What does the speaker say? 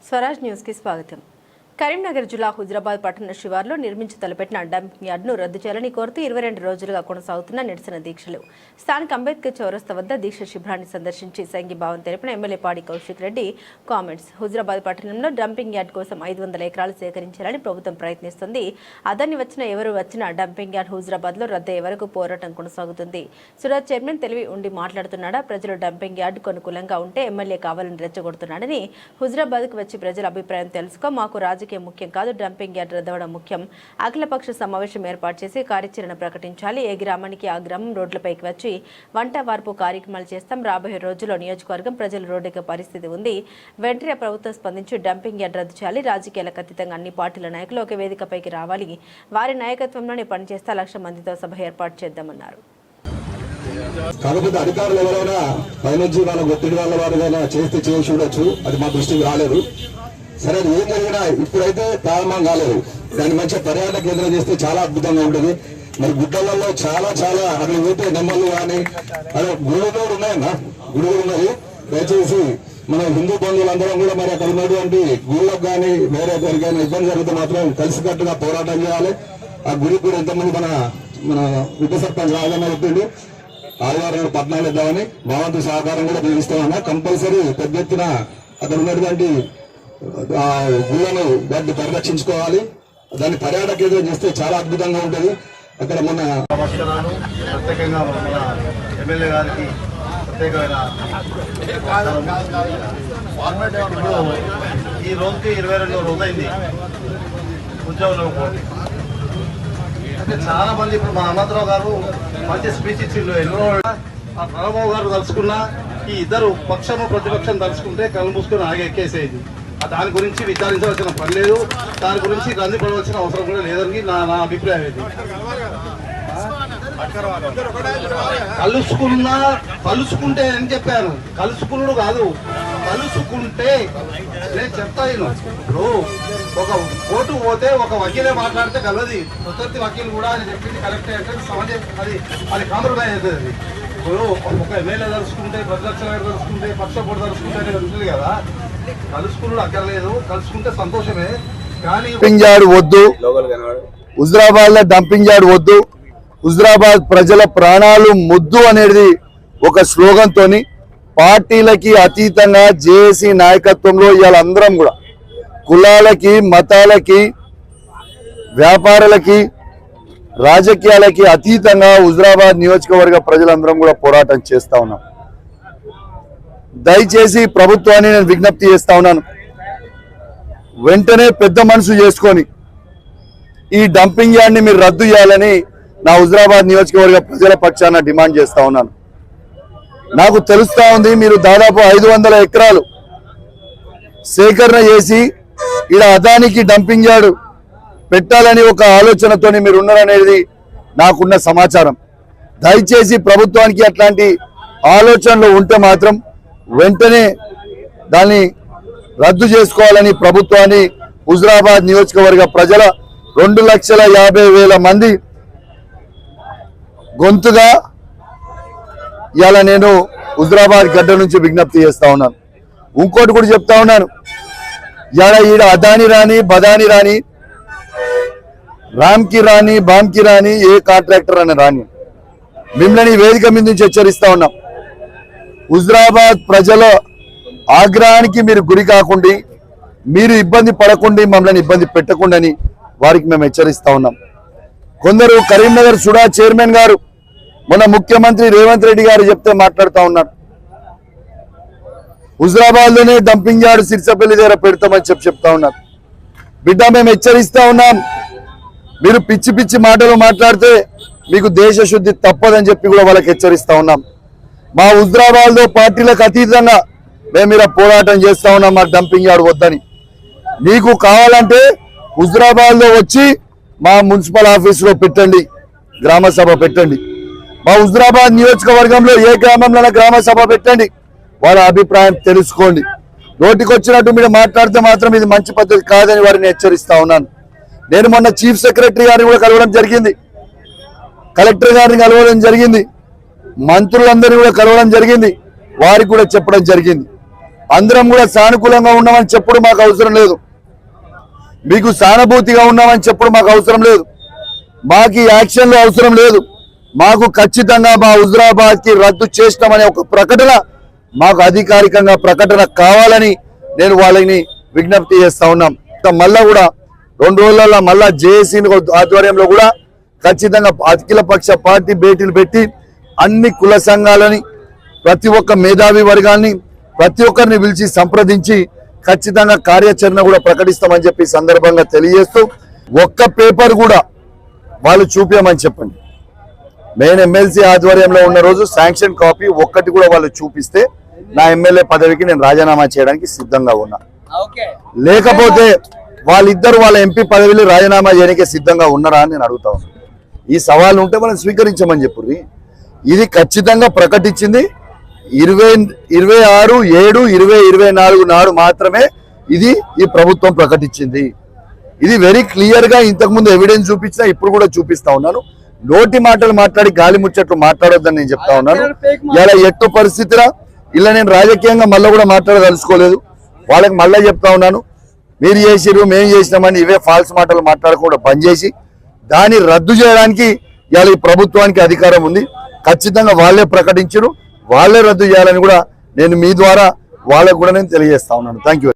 Swaraj news కి స్వాగతం. కరీంనగర్ జిల్లా హుజరాబాద్ పట్టణ శివార్లో నిర్మించి తలపెట్టిన డంపింగ్ యార్డ్ను రద్దు చేయాలని కోరుతూ 22 రోజులుగా కొనసాగుతున్న నిరసన దీక్షలు. స్థానిక అంబేద్కర్ చౌరస్తా వద్ద దీక్ష శిబిరాన్ని సందర్శించి సంఘీభావం తెలిపిన ఎమ్మెల్యే పాడి కౌశిక్ రెడ్డి కామెంట్స్. హుజరాబాద్ పట్టణంలో డంపింగ్ యార్డ్ కోసం 500 ఎకరాలు సేకరించాలని ప్రభుత్వం ప్రయత్నిస్తుంది. అదని ఎవరు వచ్చినా డంపింగ్ యార్డ్ హుజరాబాద్ లో రద్దయ్యే వరకు పోరాటం కొనసాగుతుంది. సురాజ్ చైర్మన్ తెలివి ఉండి మాట్లాడుతున్నాడా? ప్రజలు డంపింగ్ యార్డ్ అనుకూలంగా ఉంటే ఎమ్మెల్యే కావాలని రెచ్చగొడుతున్నాడని. హుజరాబాద్ కు వచ్చి ప్రజల అభిప్రాయం తెలుసుకో, మాకు రాజకీయ ముఖ్యం కాదు, డంపింగ్ యార్డ్ రద్దవడం ముఖ్యం. అఖిలపక్ష సమావేశం ఏర్పాటు చేసి కార్యాచరణ ప్రకటించాలి. ఏ గ్రామానికి ఆ గ్రామం రోడ్లపైకి వచ్చి వంట వార్పు కార్యక్రమాలు చేస్తాం. రాబోయే రోజుల్లో నియోజకవర్గం ప్రజలు రోడ్డుకి పరిస్థితి ఉంది. వెంటనే ప్రభుత్వం స్పందించి డంపింగ్ యార్డ్ రద్దు చేయాలి. రాజకీయాలకు అతీతంగా అన్ని పార్టీల నాయకులు ఒక వేదికపైకి రావాలి. వారి నాయకత్వంలోనే పనిచేస్తే 1,00,000 మందితో సభ ఏర్పాటు చేద్దామన్నారు. కాకపోతే అధికారులు ఎవరైనా పైనుంచి వాళ్ళ ఒత్తిడి వాళ్ళ వారు చేస్తే చేసి చూడొచ్చు, అది మా దృష్టికి రాలేదు. సరే, అది ఏం జరిగినా ఇప్పుడైతే ప్రారంభం కాలేదు. దాన్ని మంచిగా పర్యాటక కేంద్రం చేస్తే చాలా అద్భుతంగా ఉంటుంది. మరి గుడ్డలలో చాలా అక్కడ పోతే నెమ్మలు కానీ అదే గుడులు ఉన్నాయన్నా, గుడులు ఉన్నది. దయచేసి మన హిందూ బంధువులందరం కూడా మరి అక్కడ ఉన్నటువంటి గుళ్ళకు కానీ వేరే కానీ ఇబ్బంది జరిగితే మాత్రం కలిసికట్టుగా పోరాటం చేయాలి. ఆ గుడికి కూడా ఎంతమంది మన ఉప సర్పంచ్ రాజన్న చెప్పిండు, ఆదివారం పట్టణాలు ఇద్దామని మా వంతు సహకారం కూడా తీరుస్తామన్నా. కంపల్సరీ పెద్ద ఎత్తున అక్కడ ఉన్నటువంటి గుళ్ళను వాటిని పరిరక్షించుకోవాలి. దాన్ని పర్యాటక కేంద్రం చేస్తే చాలా అద్భుతంగా ఉంటుంది. అక్కడ మన ప్రత్యేకంగా మన ఎమ్మెల్యే గారికి ప్రత్యేకమైన ఈ రోజుకి 22 రోజులైంది ఉద్యోగంలో. అంటే చాలా మంది ఇప్పుడు మన అనంతరావు గారు మంచి స్పీచ్ ఇచ్చిండు. ఎన్నో ఆ ప్రణబాబు గారు తలుచుకున్నా ఈ ఇద్దరు పక్షము ప్రతిపక్షం తలుచుకుంటే కళ్ళు మూసుకొని ఆగి ఎక్కేసేది. దాని గురించి విచారించవలసిన పని లేదు, దాని గురించి రంది పడవలసిన అవసరం కూడా లేదని నా అభిప్రాయం ఇది. కలుసుకుంటే అని చెప్పాను, కలుసుకున్నాడు కాదు, కలుసుకుంటే నేను చెప్తాను. ఇప్పుడు ఒక కోర్టు పోతే ఒక వకీలే మాట్లాడితే కలది, ప్రతి వకీలు కూడా అని చెప్పింది కరెక్టే అంటే సమాజం అది కాంప్రమైజ్ అవుతుంది. ఇప్పుడు ఒక ఎమ్మెల్యే తలుచుకుంటే, ప్రతిపక్షాలు తలుచుకుంటే, పక్ష పోటీ తలుచుకుంటే అనేది ఉంటుంది కదా. కలుసుకున్నాడు అక్కర్లేదు, కలుసుకుంటే సంతోషమే. కానీ డంపింగ్ యార్డ్ వద్దు, హుజరాబాద్ లో డంపింగ్ యార్డ్ వద్దు, హుజరాబాద్ ప్రజల ప్రాణాలు ముద్దు అనేది ఒక స్లోగన్ తోని పార్టీలకి అతీతంగా జేఏసీ నాయకత్వంలో ఇవాళ అందరం కూడా కులాలకి, మతాలకి, వ్యాపారాలకి, రాజకీయాలకి అతీతంగా హుజరాబాద్ నియోజకవర్గ ప్రజలందరం కూడా పోరాటం చేస్తా ఉన్నాం. దయచేసి ప్రభుత్వాన్ని నేను విజ్ఞప్తి చేస్తా ఉన్నాను, వెంటనే పెద్ద మనసు చేసుకొని ఈ డంపింగ్ యార్డ్ని మీరు రద్దు చేయాలని నా హుజరాబాద్ నియోజకవర్గ ప్రజల పక్షాన డిమాండ్ చేస్తా ఉన్నాను. నాకు తెలుస్తా ఉంది మీరు దాదాపు 500 ఎకరాలు సేకరణ చేసి ఇలా అదానికి డంపింగ్ యార్డ్ పెట్టాలని ఒక ఆలోచనతోని మీరు ఉన్నారనేది నాకున్న సమాచారం. దయచేసి ప్రభుత్వానికి అట్లాంటి ఆలోచనలు ఉంటే మాత్రం వెంటనే దాన్ని రద్దు చేసుకోవాలని ప్రభుత్వాన్ని హుజరాబాద్ నియోజకవర్గ ప్రజల 2,50,000 మంది గొంతుగా ఇవాళ నేను హుజరాబాద్ గడ్డ నుంచి విజ్ఞప్తి చేస్తా ఉన్నాను. ఇంకోటి కూడా చెప్తా ఉన్నాను, ఈడ అదాని రాని, బదాని రాని, రామ్కి రాని, బామ్కి రాని, ఏ కాంట్రాక్టర్ అని రాని, మిమ్మల్ని వేదిక మీద నుంచి హెచ్చరిస్తా ఉన్నాం. హుజరాబాద్ ప్రజల ఆగ్రహానికి మీరు గురి కాకుండా, మీరు ఇబ్బంది పడకుండా, మమ్మల్ని ఇబ్బంది పెట్టకుండాని వారికి మేము హెచ్చరిస్తా ఉన్నాం. కొందరు కరీంనగర్ సుడా చైర్మన్ గారు మొన్న ముఖ్యమంత్రి రేవంత్ రెడ్డి గారు చెప్తే మాట్లాడుతూ ఉన్నారు, హుజరాబాద్ లోనే డంపింగ్ యార్డ్ సిరిసపల్లి దగ్గర పెడతామని చెప్తా ఉన్నారు. బిడ్డ, మేము హెచ్చరిస్తా ఉన్నాం, మీరు పిచ్చి పిచ్చి మాటలు మాట్లాడితే మీకు దేశ శుద్ధి తప్పదని చెప్పి కూడా వాళ్ళకి హెచ్చరిస్తా ఉన్నాం. మా హుజరాబాద్ లో పార్టీలకు అతీతంగా మేము ఇలా పోరాటం చేస్తా ఉన్నాం, మా డంపింగ్ యార్డ్ వద్దని. మీకు కావాలంటే హుజరాబాద్ లో వచ్చి మా మున్సిపల్ ఆఫీస్ లో పెట్టండి, గ్రామ సభ పెట్టండి. మా హుజరాబాద్ నియోజకవర్గంలో ఏ గ్రామంలో గ్రామ సభ పెట్టండి, వాళ్ళ అభిప్రాయం తెలుసుకోండి. నోటికొచ్చినట్టు మీరు మాట్లాడితే మాత్రం ఇది మంచి పద్ధతి కాదని వారిని హెచ్చరిస్తా ఉన్నాను. నేను మొన్న చీఫ్ సెక్రటరీ గారిని కూడా కలవడం జరిగింది, కలెక్టర్ గారిని కలవడం జరిగింది, మంత్రులందరినీ కూడా కలవడం జరిగింది, వారికి కూడా చెప్పడం జరిగింది. అందరం కూడా సానుకూలంగా ఉన్నామని చెప్పుడు మాకు అవసరం లేదు, మీకు సానుభూతిగా ఉన్నామని చెప్పుడు మాకు అవసరం లేదు, మాకు ఈ యాక్షన్లు అవసరం లేదు. మాకు ఖచ్చితంగా మా హుజురాబాద్ కి రద్దు చేస్తామనే ఒక ప్రకటన మాకు అధికారికంగా ప్రకటన కావాలని నేను వాళ్ళని విజ్ఞప్తి చేస్తా ఉన్నాం. మళ్ళా కూడా 2 రోజులలో మళ్ళా జేఏసీ ఆధ్వర్యంలో కూడా ఖచ్చితంగా అఖిలపక్ష పార్టీ భేటీలు పెట్టి అన్ని కుల సంఘాలని ప్రతి ఒక్క మేధావి వర్గాన్ని ప్రతి ఒక్కరిని పిలిచి సంప్రదించి ఖచ్చితంగా కార్యాచరణ కూడా ప్రకటిస్తామని చెప్పి సందర్భంగా తెలియజేస్తూ ఒక్క పేపర్ కూడా వాళ్ళు చూపించమని చెప్పండి. మెయిన్ ఎమ్మెల్సీ ఆధ్వర్యంలో ఉన్న రోజు శాంక్షన్ కాపీ ఒక్కటి కూడా వాళ్ళు చూపిస్తే నా ఎమ్మెల్యే పదవికి నేను రాజీనామా చేయడానికి సిద్ధంగా ఉన్నా. లేకపోతే వాళ్ళిద్దరు వాళ్ళ ఎంపీ పదవిని రాజీనామా చేయడానికి సిద్ధంగా ఉన్నారా అని నేను అడుగుతా ఉన్నాను. ఈ సవాల్ ఉంటే మనం స్వీకరించమని చెప్పుర్రి. ఇది ఖచ్చితంగా ప్రకటించింది 26/7/2024 నాడు మాత్రమే ఇది ఈ ప్రభుత్వం ప్రకటించింది. ఇది వెరీ క్లియర్ గా ఇంతకుముందు ఎవిడెన్స్ చూపించినా ఇప్పుడు కూడా చూపిస్తా ఉన్నాను. నోటి మాటలు మాట్లాడి గాలి ముచ్చట్లు మాట్లాడొద్దని నేను చెప్తా ఉన్నాను. ఇలా ఎట్టు పరిస్థితిలో ఇలా నేను రాజకీయంగా మళ్ళీ కూడా మాట్లాడదలుచుకోలేదు. వాళ్ళకి మళ్ళీ చెప్తా ఉన్నాను, మీరు చేసిరు మేము చేసినామని ఇవే ఫాల్స్ మాటలు మాట్లాడకుండా బంద్ చేసి దాన్ని రద్దు చేయడానికి ఇవాళ ఈ ప్రభుత్వానికి అధికారం ఉంది. ఖచ్చితంగా వాళ్ళే ప్రకటించరు, వాళ్ళే రద్దు చేయాలని కూడా నేను మీ ద్వారా వాళ్ళకు కూడా నేను తెలియజేస్తా ఉన్నాను. Thank you.